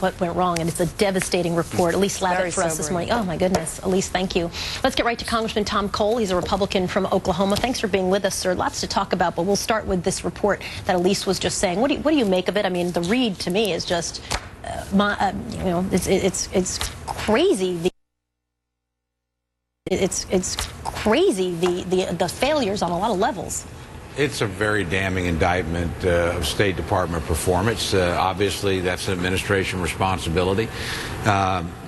what went wrong, and it's a devastating report. Elise Labott for us this morning. Oh my goodness, Elise, thank you. Let's get right to Congressman Tom Cole. He's a Republican from Oklahoma. Thanks for being with us, sir. Lots to talk about, but we'll start with this report that Elise was just saying. What do you make of it? I mean, the read to me is just, it's crazy. It's crazy the failures on a lot of levels. It's a very damning indictment of State Department performance. Obviously, that's an administration responsibility.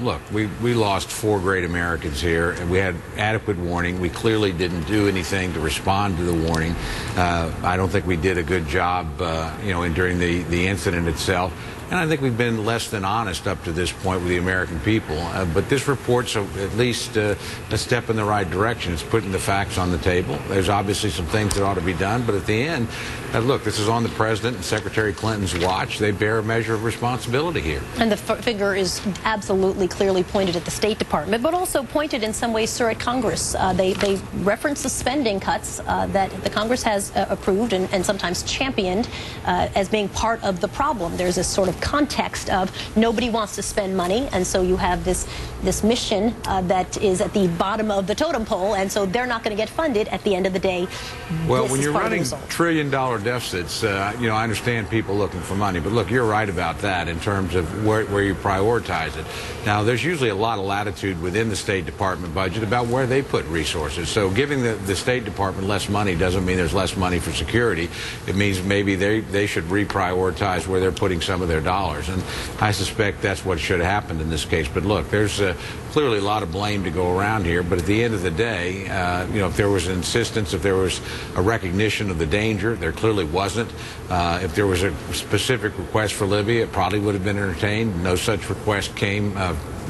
Look, we lost 4 great Americans here, and we had adequate warning. We clearly didn't do anything to respond to the warning. I don't think we did a good job, during the incident itself. And I think we've been less than honest up to this point with the American people. But this report's at least a step in the right direction. It's putting the facts on the table. There's obviously some things that ought to be done. But at the end, look, this is on the President and Secretary Clinton's watch. They bear a measure of responsibility here. And the figure is absolutely clearly pointed at the State Department, but also pointed in some ways, sir, at Congress. They reference the spending cuts that the Congress has approved and sometimes championed as being part of the problem. There's this sort of context of nobody wants to spend money, and so you have this mission that is at the bottom of the totem pole, and so they're not going to get funded at the end of the day. Well, when you're running trillion-dollar deficits, I understand people looking for money, but look, you're right about that in terms of where you prioritize it. Now, there's usually a lot of latitude within the State Department budget about where they put resources. So giving the State Department less money doesn't mean there's less money for security. It means maybe they should reprioritize where they're putting some of their dollars. And I suspect that's what should have happened in this case. But look, there's clearly a lot of blame to go around here. But at the end of the day, if there was an insistence, if there was a recognition of the danger, there clearly wasn't. If there was a specific request for Libya, it probably would have been entertained. No such request came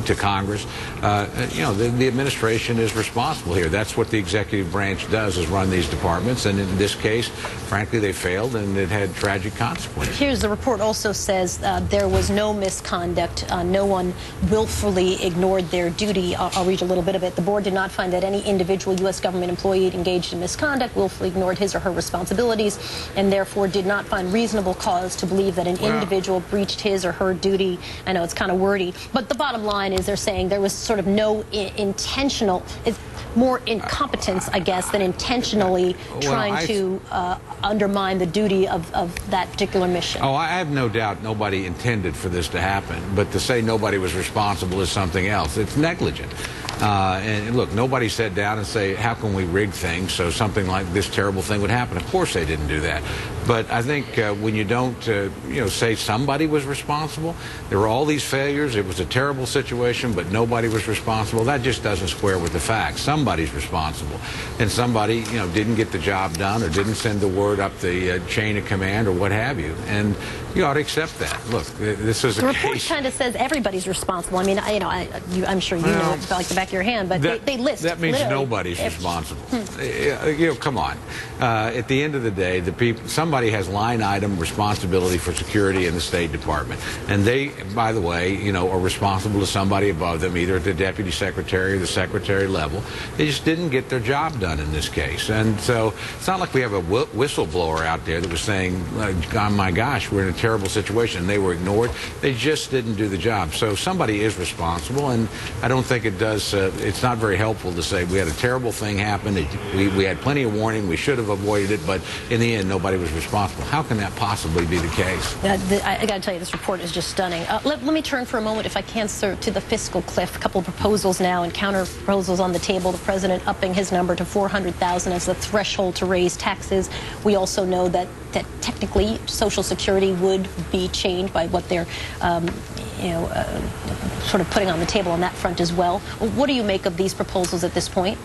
to Congress. The administration is responsible here. That's what the executive branch does, is run these departments. And in this case, frankly, they failed, and it had tragic consequences. Here's the report also says there was no misconduct. No one willfully ignored their duty. I'll read a little bit of it. The board did not find that any individual U.S. government employee engaged in misconduct willfully ignored his or her responsibilities, and therefore did not find reasonable cause to believe that an individual breached his or her duty. I know it's kind of wordy, but the bottom line is they're saying there was sort of no intentional, more incompetence, I guess, than intentionally trying to undermine the duty of that particular mission. Oh, I have no doubt nobody intended for this to happen, but to say nobody was responsible is something else. It's negligent. And look, nobody sat down and say, how can we rig things so something like this terrible thing would happen? Of course they didn't do that. But I think when you don't, say somebody was responsible, there were all these failures, it was a terrible situation, but nobody was responsible, that just doesn't square with the facts. Somebody's responsible. And somebody, didn't get the job done or didn't send the word up the chain of command or what have you. And you ought to accept that. Look, this is a case. The report kind of says everybody's responsible. I mean, I'm sure you know it like the back of your hand, but they list. That means nobody's responsible. Come on. At the end of the day, somebody has line item responsibility for security in the State Department, and they, by the way, are responsible to somebody above them, either at the deputy secretary or the secretary level. They just didn't get their job done in this case, and so it's not like we have a whistleblower out there that was saying, "Oh my gosh, we're in a terrible situation," and they were ignored. They just didn't do the job. So somebody is responsible, and I don't think it does. It's not very helpful to say we had a terrible thing happen. We had plenty of warning. We should have avoided it, but in the end, nobody was responsible. How can that possibly be the case? I got to tell you, this report is just stunning. Let me turn for a moment, if I can, sir, to the fiscal cliff. A couple of proposals now and counter proposals on the table. The president upping his number to $400,000 as the threshold to raise taxes. We also know that technically Social Security would be changed by what they're sort of putting on the table on that front as well. What do you make of these proposals at this point?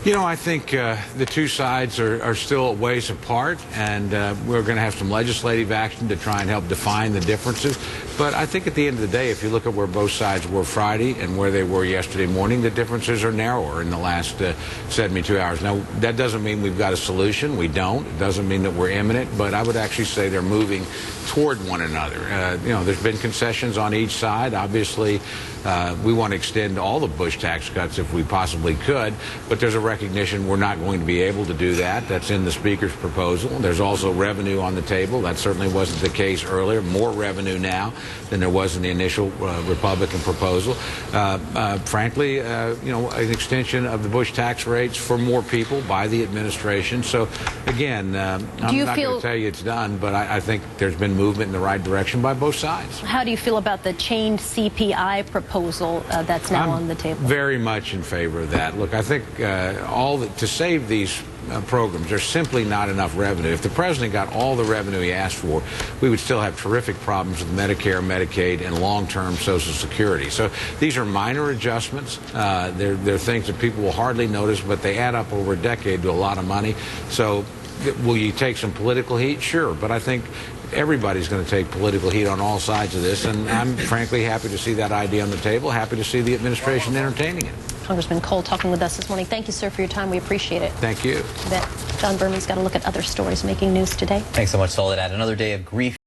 I think the two sides are still a ways apart, and we're going to have some legislative action to try and help define the differences. But I think at the end of the day, if you look at where both sides were Friday and where they were yesterday morning, the differences are narrower in the last 72 hours. Now, that doesn't mean we've got a solution. We don't. It doesn't mean that we're imminent, but I would actually say they're moving toward one another. There's been concessions on each side. Obviously, we want to extend all the Bush tax cuts if we possibly could, but there's a recognition we're not going to be able to do that. That's in the Speaker's proposal. There's also revenue on the table. That certainly wasn't the case earlier. More revenue now. than there was in the initial Republican proposal. Frankly, you know, an extension of the Bush tax rates for more people by the administration. So, again, I'm not going to tell you it's done, but I think there's been movement in the right direction by both sides. How do you feel about the chained CPI proposal that's now on the table? Very much in favor of that. Look, I think to save these programs, there's simply not enough revenue. If the president got all the revenue he asked for, we would still have terrific problems with Medicare, Medicaid, and long-term Social Security. So these are minor adjustments. They're things that people will hardly notice, but they add up over a decade to a lot of money. So will you take some political heat? Sure, but I think everybody's going to take political heat on all sides of this, and I'm frankly happy to see that idea on the table, happy to see the administration entertaining it. Congressman Cole talking with us this morning. Thank you, sir, for your time. We appreciate it. Thank you. John Berman's got to look at other stories making news today. Thanks so much, Soledad. Another day of grief.